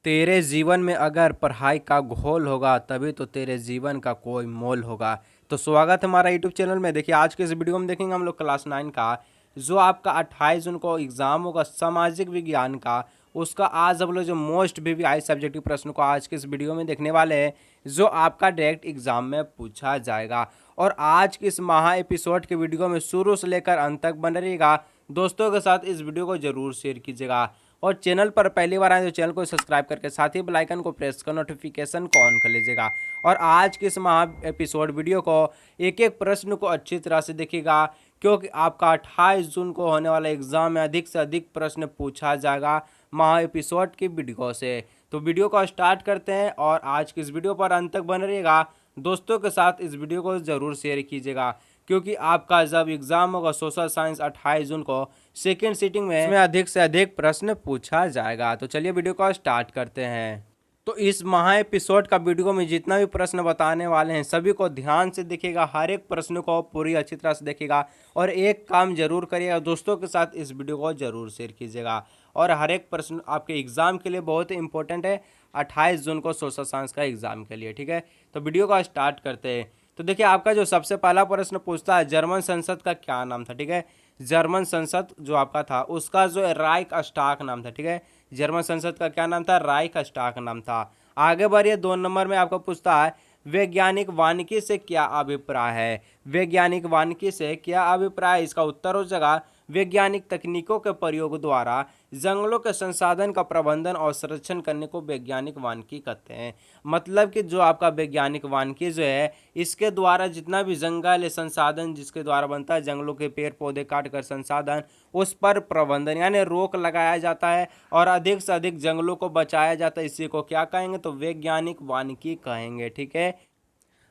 तेरे जीवन में अगर पढ़ाई का घोल होगा तभी तो तेरे जीवन का कोई मोल होगा। तो स्वागत है हमारा यूट्यूब चैनल में। देखिए आज के इस वीडियो में देखेंगे हम लोग क्लास 9 का जो आपका 28 जून को एग्जाम होगा सामाजिक विज्ञान का, उसका आज हम लोग जो मोस्ट वीवीआई सब्जेक्टिव प्रश्न को आज के इस वीडियो में देखने वाले हैं जो आपका डायरेक्ट एग्जाम में पूछा जाएगा। और आज के इस महा एपिसोड के वीडियो में शुरू से लेकर अंत तक बने रहिएगा। दोस्तों के साथ इस वीडियो को जरूर शेयर कीजिएगा और चैनल पर पहली बार आए तो चैनल को सब्सक्राइब करके साथ ही बेल आइकन को प्रेस कर नोटिफिकेशन को ऑन कर लीजिएगा। और आज के इस महा एपिसोड वीडियो को एक एक प्रश्न को अच्छी तरह से देखिएगा क्योंकि आपका 28 जून को होने वाला एग्जाम में अधिक से अधिक प्रश्न पूछा जाएगा महा एपिसोड की वीडियो से। तो वीडियो को स्टार्ट करते हैं और आज की इस वीडियो पर अंत तक बने रहिएगा। दोस्तों के साथ इस वीडियो को जरूर शेयर कीजिएगा क्योंकि आपका जब एग्जाम होगा सोशल साइंस 28 जून को सेकेंड सीटिंग में इसमें अधिक से अधिक प्रश्न पूछा जाएगा। तो चलिए वीडियो को स्टार्ट करते हैं। तो इस महा एपिसोड का वीडियो में जितना भी प्रश्न बताने वाले हैं सभी को ध्यान से देखिएगा, हर एक प्रश्न को पूरी अच्छी तरह से देखिएगा और एक काम जरूर करिएगा, दोस्तों के साथ इस वीडियो को जरूर शेयर कीजिएगा। और हर एक प्रश्न आपके एग्जाम के लिए बहुत ही इंपॉर्टेंट है 28 जून को सोशल साइंस का एग्जाम के लिए, ठीक है। तो वीडियो को स्टार्ट करते हैं। तो देखिए आपका जो सबसे पहला प्रश्न पूछता है जर्मन संसद का क्या नाम था, ठीक है। जर्मन संसद जो आपका था उसका जो राइक स्टाक नाम था, ठीक है। जर्मन संसद का क्या नाम था, राइक स्टाक नाम था। आगे बढ़िए 2 नंबर में आपको पूछता है वैज्ञानिक वानिकी से क्या अभिप्राय है। वैज्ञानिक वानिकी से क्या अभिप्राय है, इसका उत्तर हो जाएगा वैज्ञानिक तकनीकों के प्रयोग द्वारा जंगलों के संसाधन का प्रबंधन और संरक्षण करने को वैज्ञानिक वानिकी कहते हैं। मतलब कि जो आपका वैज्ञानिक वानिकी जो है इसके द्वारा जितना भी जंगल संसाधन जिसके द्वारा बनता है, जंगलों के पेड़ पौधे काट कर संसाधन, उस पर प्रबंधन यानी रोक लगाया जाता है और अधिक से अधिक जंगलों को बचाया जाता है। इसी को क्या कहेंगे, तो वैज्ञानिक वानिकी कहेंगे, ठीक है।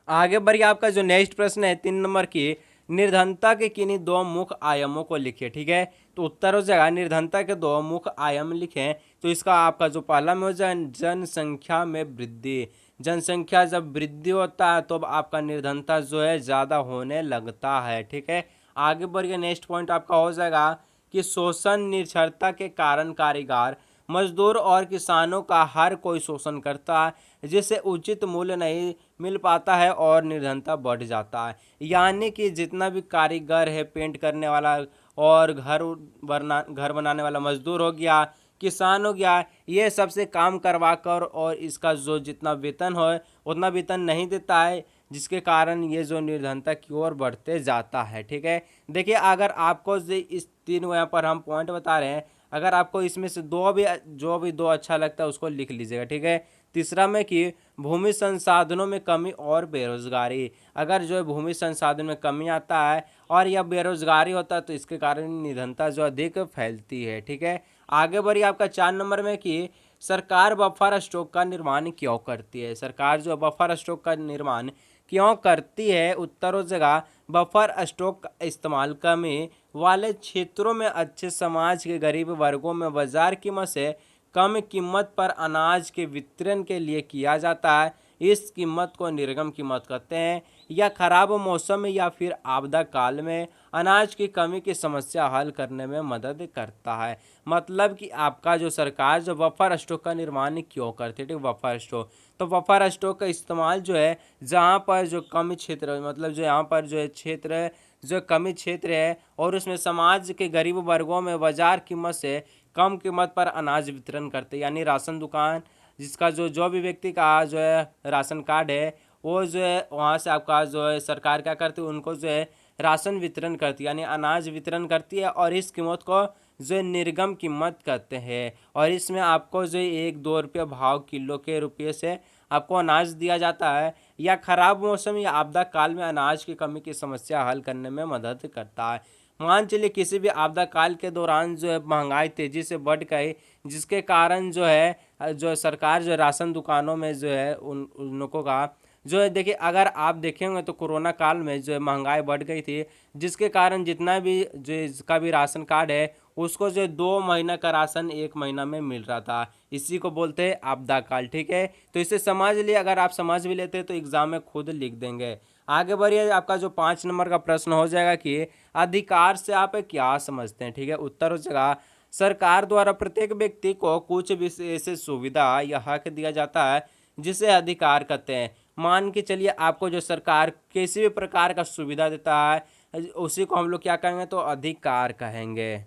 आगे बढ़िए आपका जो नेक्स्ट प्रश्न है 3 नंबर की, निर्धनता के किन्हीं 2 मुख्य आयामों को लिखिए, ठीक है। तो उत्तर हो जाएगा निर्धनता के 2 मुख्य आयाम लिखें। तो इसका आपका जो पहला में हो जाए जनसंख्या में वृद्धि। जनसंख्या जब वृद्धि होता है तो अब आपका निर्धनता जो है ज़्यादा होने लगता है, ठीक है। आगे बढ़िए नेक्स्ट पॉइंट आपका हो जाएगा कि शोषण निरक्षरता के कारण कारीगर मजदूर और किसानों का हर कोई शोषण करता है जिससे उचित मूल्य नहीं मिल पाता है और निर्धनता बढ़ जाता है। यानी कि जितना भी कारीगर है, पेंट करने वाला और घर बनाने वाला मजदूर हो गया, किसान हो गया, ये सबसे काम करवा कर और इसका जो जितना वेतन हो उतना वेतन नहीं देता है जिसके कारण ये जो निर्धनता की ओर बढ़ते जाता है, ठीक है। देखिए अगर आपको इस 3 यहाँ पर हम पॉइंट बता रहे हैं, अगर आपको इसमें से जो भी 2 अच्छा लगता है उसको लिख लीजिएगा, ठीक है। तीसरा में कि भूमि संसाधनों में कमी और बेरोजगारी। अगर जो है भूमि संसाधन में कमी आता है और या बेरोजगारी होता है तो इसके कारण निर्धनता जो अधिक फैलती है, ठीक है। आगे बढ़िए आपका 4 नंबर में कि सरकार बफर स्टॉक का निर्माण क्यों करती है। सरकार जो बफर स्टॉक का निर्माण क्यों करती है, उत्तर हो जाएगा बफर स्टॉक का इस्तेमाल कमी वाले क्षेत्रों में अच्छे समाज के गरीब वर्गों में बाजार कीमत से कम कीमत पर अनाज के वितरण के लिए किया जाता है। इस कीमत को निर्गम कीमत कहते हैं। या खराब मौसम में या फिर आपदा काल में अनाज की कमी की समस्या हल करने में मदद करता है। मतलब कि आपका जो सरकार जो बफर स्टॉक का निर्माण क्यों करती है, ठीक, बफर स्टॉक। तो बफर स्टॉक का इस्तेमाल जो है जहाँ पर जो कम क्षेत्र मतलब जो यहाँ पर जो है क्षेत्र जो कमी क्षेत्र है और उसमें समाज के गरीब वर्गों में बाजार कीमत से कम कीमत पर अनाज वितरण करते हैं। यानी राशन दुकान जिसका जो भी व्यक्ति का जो है राशन कार्ड है वो जो है वहाँ से आपका जो है सरकार क्या करती है उनको जो है राशन वितरण करती है यानी अनाज वितरण करती है और इस कीमत को जो है निर्गम कीमत कहते हैं। और इसमें आपको जो 1-2 रुपये भाव किलो के रुपये से आपको अनाज दिया जाता है। या खराब मौसम या आपदा काल में अनाज की कमी की समस्या हल करने में मदद करता है। मान चलिए किसी भी आपदा काल के दौरान जो है महंगाई तेजी से बढ़ गई जिसके कारण जो है जो सरकार जो राशन दुकानों में जो है उन लोगों का जो है, देखिए अगर आप देखेंगे तो कोरोना काल में जो है महंगाई बढ़ गई थी जिसके कारण जितना भी जो इसका भी राशन कार्ड है उसको जो 2 महीना का राशन 1 महीना में मिल रहा था। इसी को बोलते हैं आपदा काल, ठीक है। तो इसे समझ लिए, अगर आप समझ भी लेते हैं तो एग्जाम में खुद लिख देंगे। आगे बढ़िए आपका जो 5 नंबर का प्रश्न हो जाएगा कि अधिकार से आप क्या समझते हैं, ठीक है। उत्तर हो जाएगा सरकार द्वारा प्रत्येक व्यक्ति को कुछ विशेष सुविधा या हक दिया जाता है जिसे अधिकार कहते हैं। मान के चलिए आपको जो सरकार किसी भी प्रकार का सुविधा देता है उसी को हम लोग क्या कहेंगे, तो अधिकार कहेंगे।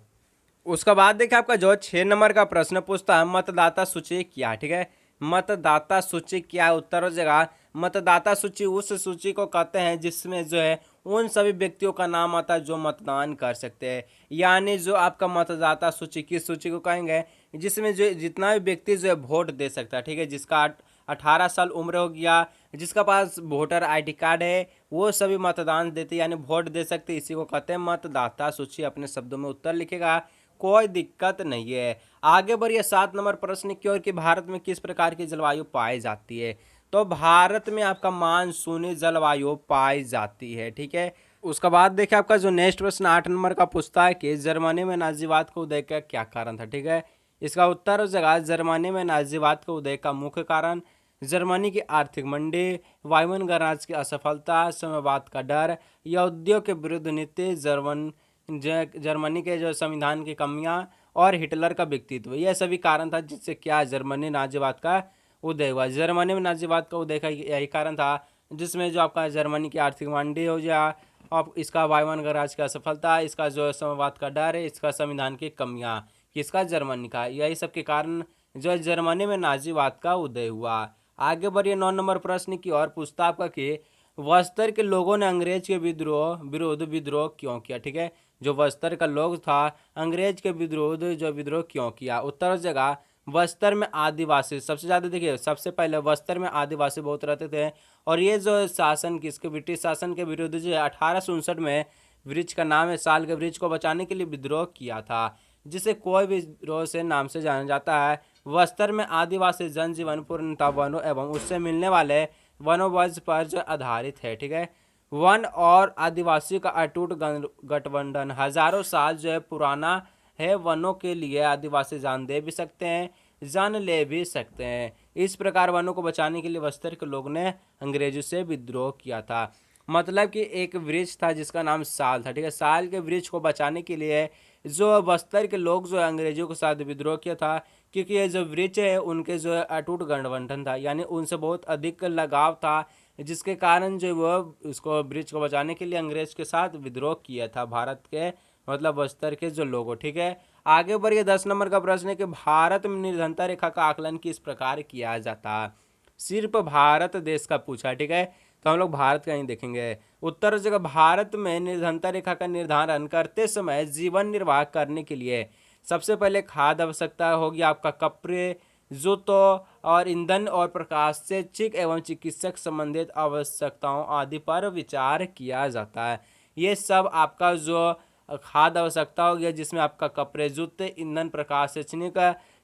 उसका बाद देखिए आपका जो 6 नंबर का प्रश्न पूछता है मतदाता सूची क्या, ठीक है। मतदाता सूची क्या, उत्तर हो जाएगा मतदाता सूची उस सूची को कहते हैं जिसमें जो है उन सभी व्यक्तियों का नाम आता है जो मतदान कर सकते हैं। यानी जो आपका मतदाता सूची किस सूची को कहेंगे, जिसमें जो जितना भी व्यक्ति जो है वोट दे सकता है, ठीक है। जिसका 18 साल उम्र हो गया, जिसका पास वोटर ID कार्ड है, वो सभी मतदान देते यानी वोट दे सकते, इसी को कहते हैं मतदाता सूची। अपने शब्दों में उत्तर लिखेगा, कोई दिक्कत नहीं है। आगे बढ़िए 7 नंबर प्रश्न की ओर कि भारत में किस प्रकार की जलवायु पाई जाती है। तो भारत में आपका मानसूनी जलवायु पाई जाती है, ठीक है। उसका बाद देखिए आपका जो नेक्स्ट प्रश्न 8 नंबर का पूछता है कि जर्मनी में नाजीवाद को उदय का क्या कारण था, ठीक है। इसका उत्तर हो जाएगा जर्मनी में नाजीवाद को उदय का मुख्य कारण जर्मनी की आर्थिक मंदी, वायुमंडल गणराज्य की असफलता, साम्यवाद का डर या उद्योग के विरुद्ध नीति, जर्मनी के जो संविधान की कमियां और हिटलर का व्यक्तित्व, यह सभी कारण था जिससे क्या जर्मनी नाजीवाद का उदय हुआ। जर्मनी में नाजीवाद का उदय का यही कारण था जिसमें जो आपका जर्मनी की आर्थिक मंदी हो जाए, अब इसका वायुमंडल गणराज्य की असफलता, इसका जो साम्यवाद का डर है, इसका संविधान की कमियां, किसका जर्मनी का, यही सब के कारण जो जर्मनी में नाजीवाद का उदय हुआ। आगे बढ़िए 9 नंबर प्रश्न की ओर पूछता आपका कि बस्तर के लोगों ने अंग्रेज के विरुद्ध विद्रोह क्यों किया, ठीक है। जो बस्तर का लोग था अंग्रेज के विरुद्ध जो विद्रोह क्यों किया, उत्तर हो जाएगा बस्तर में आदिवासी सबसे ज़्यादा। देखिए सबसे पहले बस्तर में आदिवासी बहुत रहते थे और ये जो शासन किसके ब्रिटिश शासन के विरुद्ध जो 1859 में वृक्ष का नाम है साल के वृक्ष को बचाने के लिए विद्रोह किया था, जिसे कोई भी विद्रोह से नाम से जाना जाता है। बस्तर में आदिवासी जनजीवन पूर्णतः वनों एवं उससे मिलने वाले वनोपज पर जो आधारित है, ठीक है। वन और आदिवासी का अटूट गठबंधन हजारों साल जो है पुराना है। वनों के लिए आदिवासी जान दे भी सकते हैं, जान ले भी सकते हैं। इस प्रकार वनों को बचाने के लिए बस्तर के लोग ने अंग्रेजों से विद्रोह किया था। मतलब कि एक वृक्ष था जिसका नाम साल था, ठीक है। साल के वृक्ष को बचाने के लिए जो बस्तर के लोग जो अंग्रेजों के साथ विद्रोह किया था, क्योंकि ये जो वृक्ष है उनके जो अटूट गठबंधन था, यानी उनसे बहुत अधिक लगाव था, जिसके कारण जो वो उसको वृक्ष को बचाने के लिए अंग्रेज के साथ विद्रोह किया था भारत के मतलब बस्तर के जो लोगों, ठीक है। आगे बढ़िए 10 नंबर का प्रश्न है कि भारत में निर्धनता रेखा का आकलन किस प्रकार किया जाता है। सिर्फ भारत देश का पूछा, ठीक है। तो हम लोग भारत का ही देखेंगे। उत्तर जगह भारत में निर्धनता रेखा का निर्धारण करते समय जीवन निर्वाह करने के लिए सबसे पहले खाद्य आवश्यकता होगी, आपका कपड़े, जूतों और ईंधन और प्रकाश से चिक एवं चिकित्सक संबंधित आवश्यकताओं आदि पर विचार किया जाता है। ये सब आपका जो खाद्य आवश्यकता हो गया जिसमें आपका कपड़े, जूते, ईंधन, प्रकाश से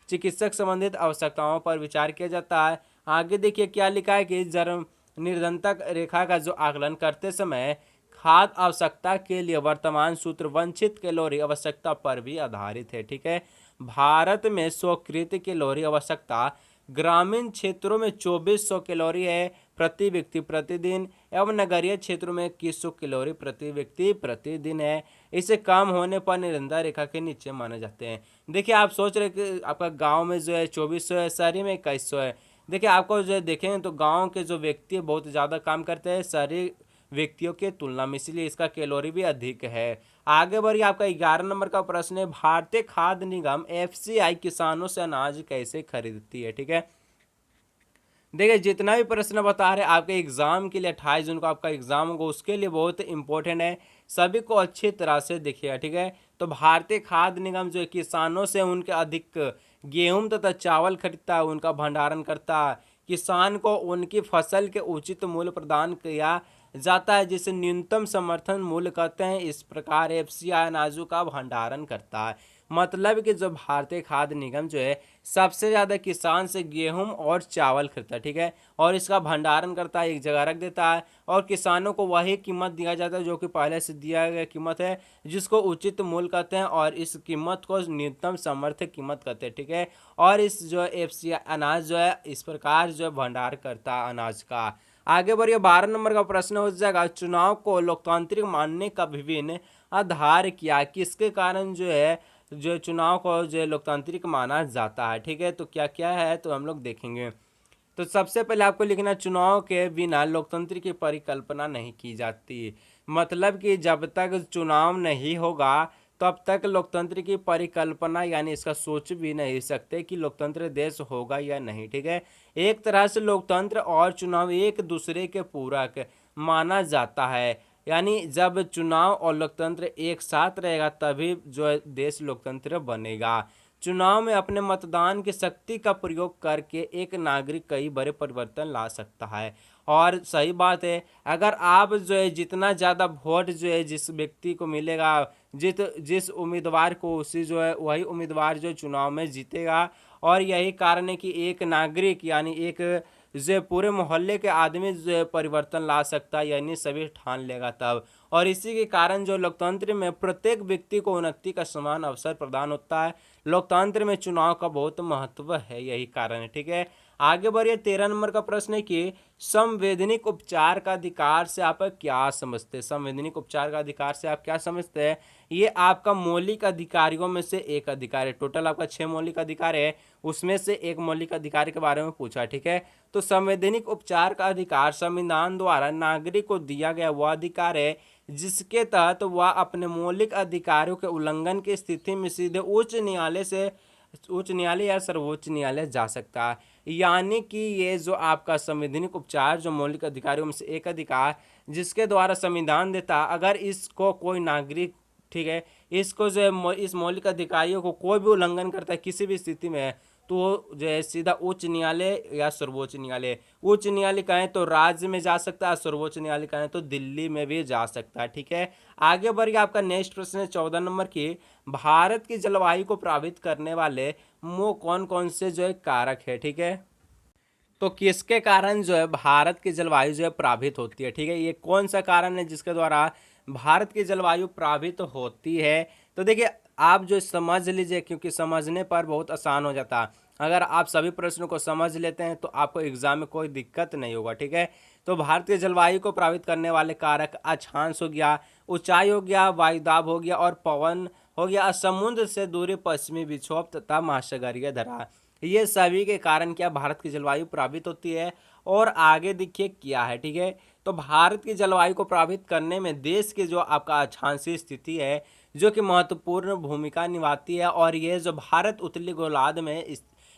चिकित्सक संबंधित आवश्यकताओं पर विचार किया जाता है। आगे देखिए क्या लिखा है कि निर्धनता रेखा का जो आकलन करते समय खाद्य आवश्यकता के लिए वर्तमान सूत्र वंचित कैलोरी आवश्यकता पर भी आधारित है, ठीक है। भारत में स्वीकृत कैलोरी आवश्यकता ग्रामीण क्षेत्रों में 2400 कैलोरी है प्रति व्यक्ति प्रतिदिन एवं नगरीय क्षेत्रों में 2100 कैलोरी प्रति व्यक्ति प्रतिदिन है। इसे कम होने पर निर्धनता रेखा के नीचे माने जाते हैं। देखिए आप सोच रहे कि आपका गांव में जो है 2400 है, शहरी में 2100 है। देखिए आपको जो देखें तो गांव के जो व्यक्ति बहुत ज़्यादा काम करते हैं शहरी व्यक्तियों के तुलना में, इसलिए इसका कैलोरी भी अधिक है। आगे बढ़िए आपका 11 नंबर का प्रश्न है भारतीय खाद्य निगम FCI किसानों से अनाज कैसे खरीदती है, ठीक है। देखिए जितना भी प्रश्न बता रहे आपके एग्जाम के लिए 28 जून को आपका एग्जाम होगा उसके लिए बहुत इंपॉर्टेंट है, सभी को अच्छी तरह से देखिएगा, ठीक है। तो भारतीय खाद्य निगम जो किसानों से उनके अधिक गेहूं तथा चावल खरीदता है, उनका भंडारण करता है, किसान को उनकी फसल के उचित मूल्य प्रदान किया जाता है जिसे न्यूनतम समर्थन मूल्य कहते हैं। इस प्रकार FCI अनाजों का भंडारण करता है। मतलब कि जो भारतीय खाद्य निगम जो है सबसे ज़्यादा किसान से गेहूं और चावल खरीदता है, ठीक है, और इसका भंडारण करता है, एक जगह रख देता है और किसानों को वही कीमत दिया जाता है जो कि पहले से दिया गया कीमत है, जिसको उचित मूल्य कहते हैं और इस कीमत को न्यूनतम समर्थन कीमत कहते हैं, ठीक है। और इस जो FCI अनाज जो है इस प्रकार जो है भंडार करता है अनाज का। आगे बढ़िए 12 नंबर का प्रश्न हो जाएगा चुनाव को लोकतांत्रिक मानने का विभिन्न आधार क्या, किसके कारण जो है जो चुनाव को जो लोकतांत्रिक माना जाता है। ठीक है, तो क्या क्या है तो हम लोग देखेंगे। तो सबसे पहले आपको लिखना, चुनाव के बिना लोकतंत्र की परिकल्पना नहीं की जाती। मतलब कि जब तक चुनाव नहीं होगा तब तक लोकतंत्र की परिकल्पना यानी इसका सोच भी नहीं सकते कि लोकतंत्र देश होगा या नहीं। ठीक है, एक तरह से लोकतंत्र और चुनाव एक दूसरे के पूरक माना जाता है। यानी जब चुनाव और लोकतंत्र एक साथ रहेगा तभी जो है देश लोकतंत्र बनेगा। चुनाव में अपने मतदान की शक्ति का प्रयोग करके एक नागरिक कई बड़े परिवर्तन ला सकता है। और सही बात है, अगर आप जो है जितना ज़्यादा वोट जो है जिस व्यक्ति को मिलेगा, जिस उम्मीदवार को, उसी जो है वही उम्मीदवार जो चुनाव में जीतेगा। और यही कारण है कि एक नागरिक यानी एक जो पूरे मोहल्ले के आदमी जो है परिवर्तन ला सकता है, यानी सभी ठान लेगा तब। और इसी के कारण जो लोकतंत्र में प्रत्येक व्यक्ति को उन्नति का समान अवसर प्रदान होता है। लोकतंत्र में चुनाव का बहुत महत्व है, यही कारण है। ठीक है, आगे बढ़िए। 13 नंबर का प्रश्न है कि संवैधानिक उपचार का अधिकार से आप क्या समझते हैं। संवैधानिक उपचार का अधिकार से आप क्या समझते हैं। ये आपका मौलिक अधिकारियों में से एक अधिकार है। टोटल आपका 6 मौलिक अधिकार है, उसमें से एक मौलिक अधिकार के बारे में पूछा। ठीक है, तो संवैधानिक उपचार का अधिकार संविधान द्वारा नागरिक को दिया गया वह अधिकार है जिसके तहत वह अपने मौलिक अधिकारों के उल्लंघन की स्थिति में सीधे उच्च न्यायालय या सर्वोच्च न्यायालय जा सकता है। यानी कि ये जो आपका संवैधानिक उपचार जो मौलिक अधिकारों में से एक अधिकार जिसके द्वारा संविधान देता, अगर इसको कोई नागरिक, ठीक है, इसको जो है इस मौलिक अधिकारियों को कोई भी उल्लंघन करता है किसी भी स्थिति में, तो जो है सीधा उच्च न्यायालय या सर्वोच्च न्यायालय, उच्च न्यायालय कहें तो राज्य में जा सकता है, सर्वोच्च न्यायालय कहें तो दिल्ली में भी जा सकता है। ठीक है, आगे बढ़िए। आपका नेक्स्ट प्रश्न है 14 नंबर की, भारत की जलवायु को प्रभावित करने वाले वो कौन कौन से जो है कारक है। ठीक है, तो किसके कारण जो है भारत की जलवायु जो है प्रभावित होती है। ठीक है, ये कौन सा कारण है जिसके द्वारा भारत की जलवायु प्रभावित होती है। तो देखिए, आप जो समझ लीजिए, क्योंकि समझने पर बहुत आसान हो जाता है। अगर आप सभी प्रश्नों को समझ लेते हैं तो आपको एग्जाम में कोई दिक्कत नहीं होगा। ठीक है, तो भारत की जलवायु को प्रभावित करने वाले कारक अक्षांश हो गया, ऊंचाई हो गया, वायुदाब हो गया और पवन हो गया, समुद्र से दूरी, पश्चिमी विक्षोभ तथा महासागरीय धरा। ये सभी के कारण क्या भारत की जलवायु प्रभावित होती है। और आगे देखिए क्या है। ठीक है, तो भारत की जलवायु को प्रभावित करने में देश की जो आपका अक्षांशीय स्थिति है जो कि महत्वपूर्ण भूमिका निभाती है। और ये जो भारत उत्तरी गोलार्ध में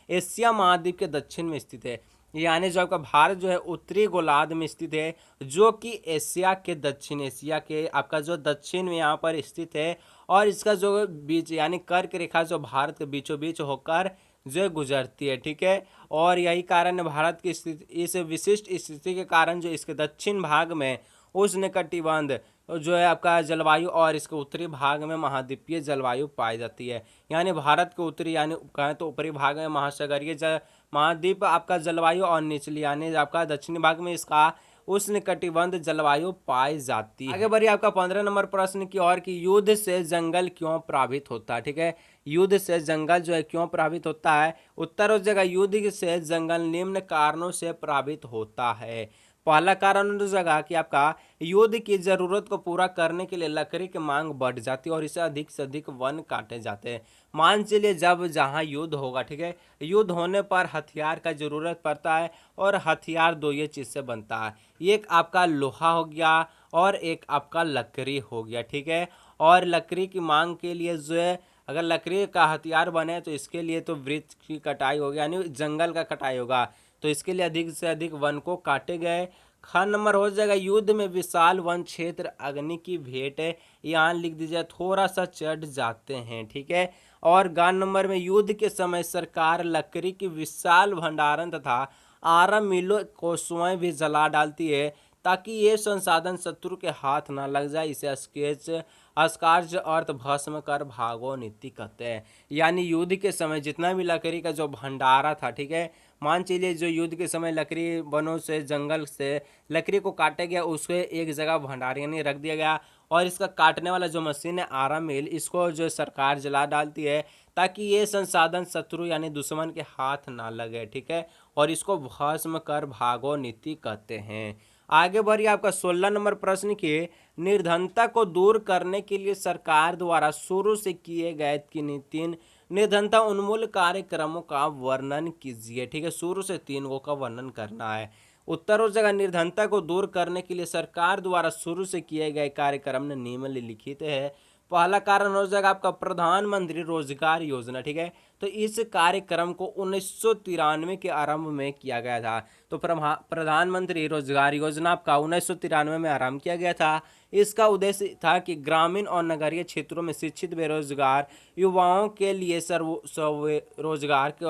एशिया महाद्वीप के दक्षिण में स्थित है। यानी जो आपका भारत जो है उत्तरी गोलार्ध में स्थित है जो कि एशिया के दक्षिण, एशिया के आपका जो दक्षिण में यहाँ पर स्थित है। और इसका जो बीच यानी कर्क रेखा जो भारत के बीचों बीच होकर जो गुजरती है। ठीक है, और यही कारण है भारत की स्थिति, इस विशिष्ट स्थिति के कारण जो इसके दक्षिण भाग में उष्णकटिबंध जो है आपका जलवायु और इसके उत्तरी भाग में महाद्वीपीय जलवायु पाई जाती है। यानी भारत के उत्तरी यानी कहें तो ऊपरी भाग में महासागरीय महाद्वीप आपका जलवायु और निचली यानी आपका दक्षिणी भाग में इसका उष्णकटिबंध जलवायु पाई जाती है। आगे बढ़िए। आपका 15 नंबर प्रश्न की ओर कि युद्ध से जंगल क्यों प्रभावित होता है। ठीक है, युद्ध से जंगल जो है क्यों प्रभावित होता है। उत्तर हो जाएगा युद्ध से जंगल निम्न कारणों से प्रभावित होता है। पहला कारण हो जाएगा कि आपका युद्ध की जरूरत को पूरा करने के लिए लकड़ी की मांग बढ़ जाती है और इसे अधिक से अधिक वन काटे जाते हैं। मान चलिए जब जहाँ युद्ध होगा, ठीक है, युद्ध होने पर हथियार का जरूरत पड़ता है और हथियार दो ये चीज़ से बनता है, एक आपका लोहा हो गया और एक आपका लकड़ी हो गया। ठीक है, और लकड़ी की मांग के लिए जो है अगर लकड़ी का हथियार बने तो इसके लिए तो वृक्ष की कटाई होगी यानी जंगल का कटाई होगा, तो इसके लिए अधिक से अधिक वन को काटे गए। ख नंबर हो जाएगा युद्ध में विशाल वन क्षेत्र अग्नि की भेंट है, यहाँ लिख दीजिए थोड़ा सा चढ़ जाते हैं। ठीक है, और ग नंबर में युद्ध के समय सरकार लकड़ी की विशाल भंडारण तथा आराम मिलों को स्वयं भी जला डालती है ताकि ये संसाधन शत्रु के हाथ ना लग जाए। इसे अस्कार्य अर्थ भस्म कर भागो नीति कहते हैं। यानी युद्ध के समय जितना भी लकड़ी का जो भंडारा था, ठीक है, मान चलिए जो युद्ध के समय लकड़ी वनों से जंगल से लकड़ी को काटा गया उसे एक जगह भंडार यानी रख दिया गया और इसका काटने वाला जो मशीन है आरा मिल, इसको जो सरकार जला डालती है ताकि ये संसाधन शत्रु यानी दुश्मन के हाथ ना लगे। ठीक है, और इसको भस्म कर भागो नीति कहते हैं। आगे बढ़िए आपका 16 नंबर प्रश्न के निर्धनता को दूर करने के लिए सरकार द्वारा शुरू से किए गए किन्हीं तीन निर्धनता उन्मूलन कार्यक्रमों का वर्णन कीजिए। ठीक है, शुरू से तीन गो का वर्णन करना है। उत्तर हो जाएगा निर्धनता को दूर करने के लिए सरकार द्वारा शुरू से किए गए कार्यक्रम ने निम्नलिखित है। पहला कारण हो जाएगा आपका प्रधानमंत्री रोजगार योजना। ठीक है, तो इस कार्यक्रम को 1993 के आरंभ में किया गया था। तो प्रधानमंत्री रोजगार योजना आपका 1993 में आरंभ किया गया था। इसका उद्देश्य था कि ग्रामीण और नगरीय क्षेत्रों में शिक्षित बेरोजगार युवाओं के लिए रोजगार के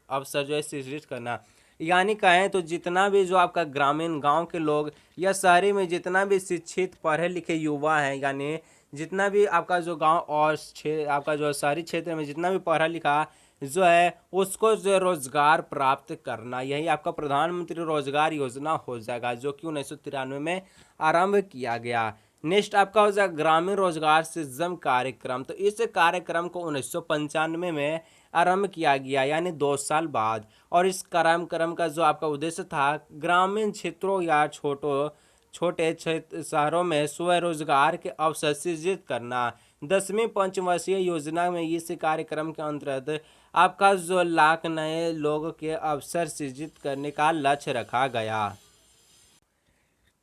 अवसर जो है सृजित करना। यानी कहें तो जितना भी जो आपका ग्रामीण गांव के लोग या शहरी में जितना भी शिक्षित पढ़े लिखे युवा हैं, यानी जितना भी आपका जो गांव और आपका जो शहरी क्षेत्र में जितना भी पढ़ा लिखा जो है उसको जो रोजगार प्राप्त करना, यही आपका प्रधानमंत्री रोजगार योजना हो जाएगा, जो कि 1993 में आरंभ किया गया। नेक्स्ट आपका हो जाएगा ग्रामीण रोजगार सृजन कार्यक्रम। तो इस कार्यक्रम को 1995 में आरंभ किया गया, यानी 2 साल बाद। और इस कार्यक्रम का जो आपका उद्देश्य था ग्रामीण क्षेत्रों या छोटे शहरों में स्वरोजगार के अवसर सृजित करना। 10वीं पंचवर्षीय योजना में इस कार्यक्रम के अंतर्गत आपका जो लाख नए लोगों के अवसर सृजित करने का लक्ष्य रखा गया।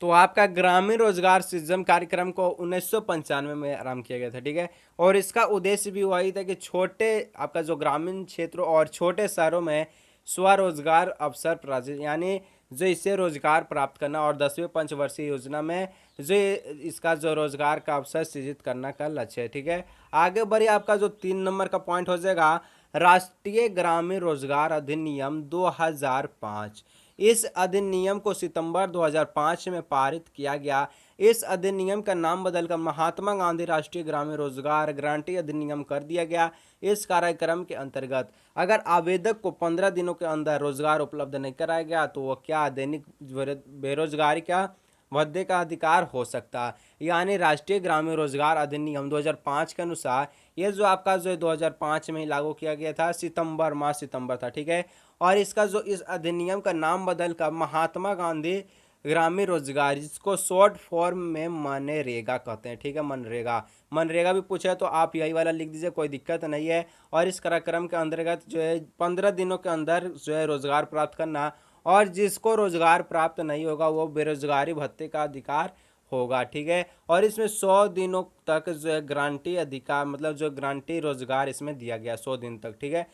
तो आपका ग्रामीण रोजगार सृजन कार्यक्रम को 1995 में आरंभ किया गया था। ठीक है, और इसका उद्देश्य भी वही था कि छोटे आपका जो ग्रामीण क्षेत्रों और छोटे शहरों में स्वरोजगार अवसर प्राप्त, यानी जो इससे रोजगार प्राप्त करना, और 10वीं पंचवर्षीय योजना में जो इसका जो रोजगार का अवसर सृजित करना का लक्ष्य है। ठीक है, आगे बढ़िए आपका जो 3 नंबर का पॉइंट हो जाएगा राष्ट्रीय ग्रामीण रोजगार अधिनियम 2005। इस अधिनियम को सितंबर 2005 में पारित किया गया। इस अधिनियम का नाम बदलकर महात्मा गांधी राष्ट्रीय ग्रामीण रोजगार गारंटी अधिनियम कर दिया गया। इस कार्यक्रम के अंतर्गत अगर आवेदक को 15 दिनों के अंदर रोजगार उपलब्ध नहीं कराया गया तो वह क्या दैनिक बेरोजगारी का भत्ते का अधिकार हो सकता। यानी राष्ट्रीय ग्रामीण रोजगार अधिनियम 2005 के अनुसार ये जो आपका जो 2005 में ही लागू किया गया था, सितंबर था। ठीक है, और इसका जो इस अधिनियम का नाम बदल कर महात्मा गांधी ग्रामीण रोजगार, जिसको शॉर्ट फॉर्म में मनरेगा कहते हैं। ठीक है, मनरेगा भी पूछे तो आप यही वाला लिख दीजिए, कोई दिक्कत नहीं है। और इस कार्यक्रम के अंतर्गत जो है 15 दिनों के अंदर जो है रोजगार प्राप्त करना, और जिसको रोजगार प्राप्त नहीं होगा वो बेरोजगारी भत्ते का अधिकार होगा। ठीक है, और इसमें 100 दिनों तक जो है गारंटी अधिकार, मतलब जो गारंटी रोजगार इसमें दिया गया 100 दिन तक। ठीक है,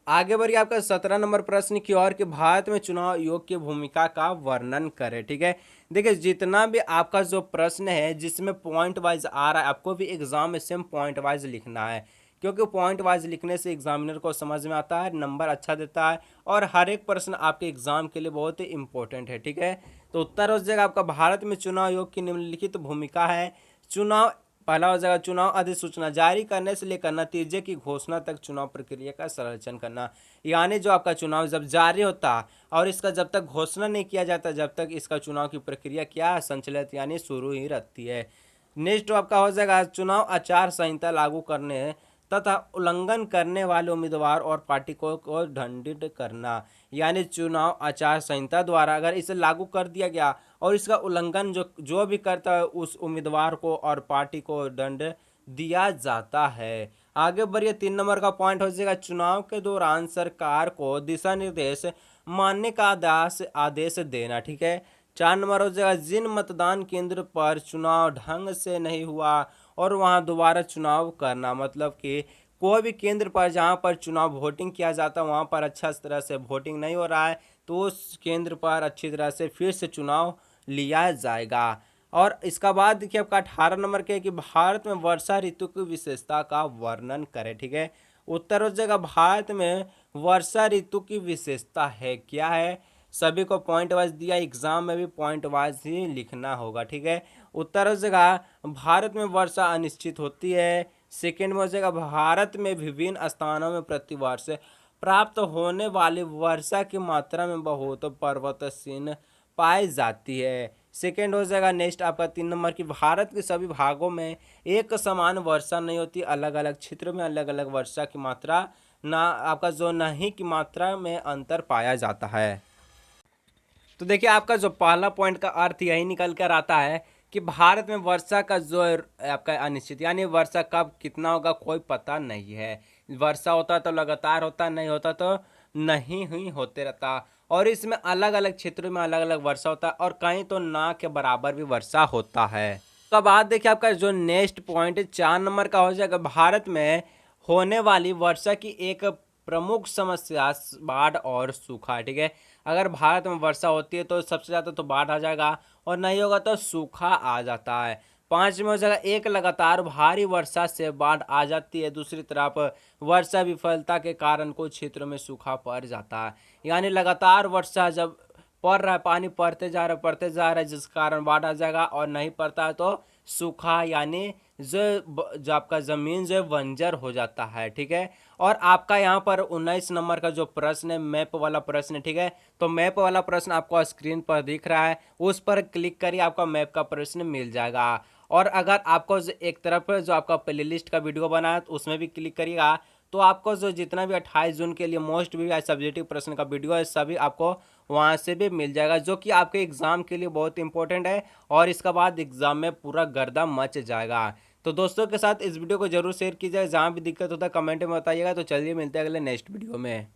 आगे बढ़िए आपका 17 नंबर प्रश्न की ओर कि भारत में चुनाव आयोग की भूमिका का वर्णन करें। ठीक है, देखिए जितना भी आपका जो प्रश्न है जिसमें पॉइंट वाइज आ रहा है, आपको भी एग्जाम में सेम पॉइंट वाइज लिखना है, क्योंकि पॉइंट वाइज लिखने से एग्जामिनर को समझ में आता है, नंबर अच्छा देता है, और हर एक प्रश्न आपके एग्जाम के लिए बहुत ही इंपॉर्टेंट है। ठीक है, तो उत्तर हो जाएगा आपका भारत में चुनाव आयोग की निम्नलिखित भूमिका है। पहला हो जाएगा चुनाव अधिसूचना जारी करने से लेकर नतीजे की घोषणा तक चुनाव प्रक्रिया का संरक्षण करना। यानी जो आपका चुनाव जब जारी होता और इसका जब तक घोषणा नहीं किया जाता, जब तक इसका चुनाव की प्रक्रिया क्या संचालित यानी शुरू ही रहती है। नेक्स्ट आपका हो जाएगा चुनाव आचार संहिता लागू करने तथा उल्लंघन करने वाले उम्मीदवार और पार्टी को दंडित करना। यानी चुनाव आचार संहिता द्वारा अगर इसे लागू कर दिया गया और इसका उल्लंघन जो भी करता है उस उम्मीदवार को और पार्टी को दंड दिया जाता है। आगे बढ़िए 3 नंबर का पॉइंट हो जाएगा चुनाव के दौरान सरकार को दिशा निर्देश मानने का आदेश देना। ठीक है, 4 नंबर हो जाएगा जिन मतदान केंद्र पर चुनाव ढंग से नहीं हुआ और वहां दोबारा चुनाव करना, मतलब कि कोई भी केंद्र पर जहां पर चुनाव वोटिंग किया जाता है वहां पर अच्छा तरह से वोटिंग नहीं हो रहा है तो उस केंद्र पर अच्छी तरह से फिर से चुनाव लिया जाएगा। और इसका बाद देखिए आपका 18 नंबर के कि भारत में वर्षा ऋतु की विशेषता का वर्णन करें। ठीक है, उत्तर हो जाएगा भारत में वर्षा ऋतु की विशेषता है क्या है, सभी को पॉइंट वाइज दिया, एग्जाम में भी पॉइंट वाइज ही लिखना होगा। ठीक है, उत्तर हो जाएगा भारत में वर्षा अनिश्चित होती है। सेकेंड में हो जाएगा भारत में विभिन्न स्थानों में प्रतिवर्ष प्राप्त होने वाली वर्षा की मात्रा में बहुत परिवर्तनशील पाई जाती है। सेकेंड हो जाएगा नेक्स्ट आपका 3 नंबर की भारत के सभी भागों में एक समान वर्षा नहीं होती, अलग अलग क्षेत्रों में अलग अलग वर्षा की मात्रा ना आपका जो नहीं की मात्रा में अंतर पाया जाता है। तो देखिए आपका जो पहला पॉइंट का अर्थ यही निकल कर आता है कि भारत में वर्षा का जो आपका अनिश्चित, यानी वर्षा कब कितना होगा कोई पता नहीं है। वर्षा होता तो लगातार होता, नहीं होता तो नहीं ही होते रहता। और इसमें अलग अलग क्षेत्रों में अलग अलग वर्षा होता है और कहीं तो ना के बराबर भी वर्षा होता है। तो अब बात देखिए आपका जो नेक्स्ट पॉइंट 4 नंबर का हो जाएगा, भारत में होने वाली वर्षा की एक प्रमुख समस्या बाढ़ और सूखा। ठीक है, अगर भारत में वर्षा होती है तो सबसे ज़्यादा तो बाढ़ आ जाएगा और नहीं होगा तो सूखा आ जाता है। 5 में हो जाएगा, एक लगातार भारी वर्षा से बाढ़ आ जाती है, दूसरी तरफ वर्षा विफलता के कारण कुछ क्षेत्रों में सूखा पड़ जाता है। यानी लगातार वर्षा जब पड़ रहा है, पानी पड़ते जा रहा है, जिस कारण बाढ़ आ जाएगा, और नहीं पड़ता है तो सूखा, यानी जो आपका ज़मीन जो है बंजर हो जाता है। ठीक है, और आपका यहाँ पर 19 नंबर का जो प्रश्न है, मैप वाला प्रश्न है। ठीक है, तो मैप वाला प्रश्न आपको स्क्रीन पर दिख रहा है, उस पर क्लिक करिए, आपका मैप का प्रश्न मिल जाएगा। और अगर आपको एक तरफ जो आपका प्लेलिस्ट का वीडियो बना है तो उसमें भी क्लिक करिएगा, तो आपको जो जितना भी 28 जून के लिए मोस्ट भी सब्जेक्टिव प्रश्न का वीडियो है सभी आपको वहाँ से भी मिल जाएगा, जो कि आपके एग्जाम के लिए बहुत इंपॉर्टेंट है और इसके बाद एग्जाम में पूरा गर्दा मच जाएगा। तो दोस्तों के साथ इस वीडियो को जरूर शेयर कीजिएगा, जहाँ भी दिक्कत होता है कमेंट में बताइएगा। तो चलिए मिलते हैं अगले नेक्स्ट वीडियो में।